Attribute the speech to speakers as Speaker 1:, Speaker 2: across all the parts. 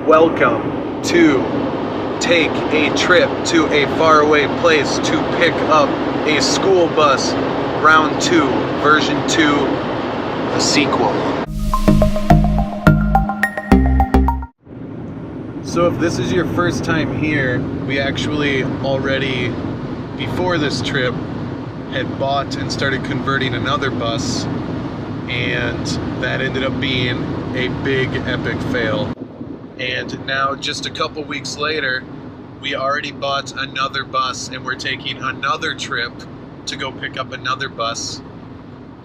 Speaker 1: Welcome to take a trip to a faraway place to pick up a school bus, round 2, version 2, the sequel. So if this is your first time here, we actually already, before this trip, had bought and started converting another bus, and that ended up being a big epic fail. And now just a couple weeks later, we already bought another bus and we're taking another trip to go pick up another bus.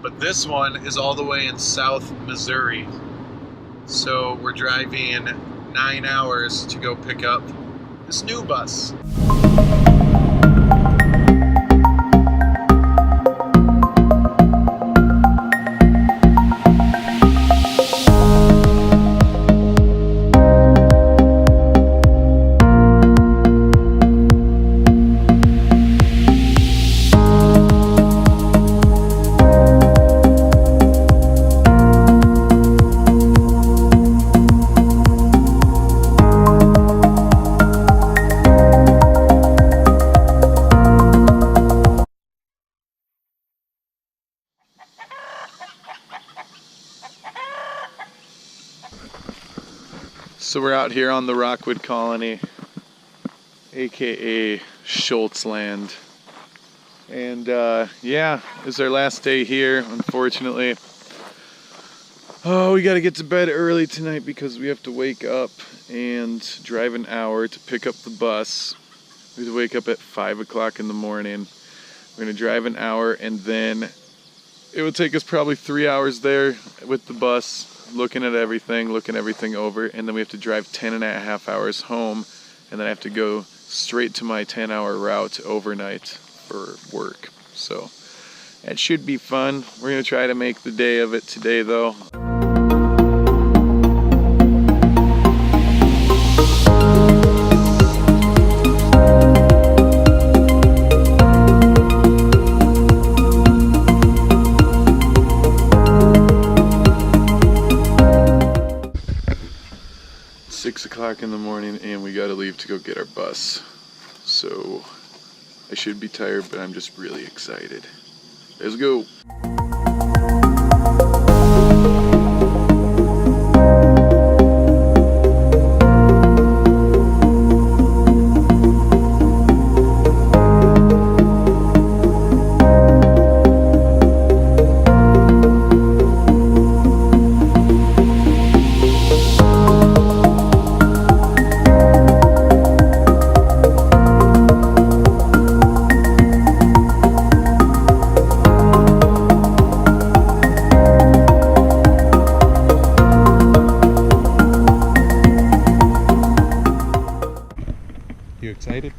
Speaker 1: But this one is all the way in South Missouri. So we're driving 9 hours to go pick up this new bus. So we're out here on the Rockwood Colony, aka Schultz Land, and yeah, it's our last day here, unfortunately. Oh, we gotta get to bed early tonight because we have to wake up and drive an hour to pick up the bus. We have to wake up at 5 o'clock in the morning. We're gonna drive an hour, and then it would take us probably 3 hours there with the bus, looking everything over, and then we have to drive 10.5 hours home, and then I have to go straight to my 10-hour route overnight for work. So that should be fun. We're gonna try to make the day of it today though. 6 o'clock in the morning, and we gotta leave to go get our bus. So I should be tired, but I'm just really excited. Let's go. 'Excited?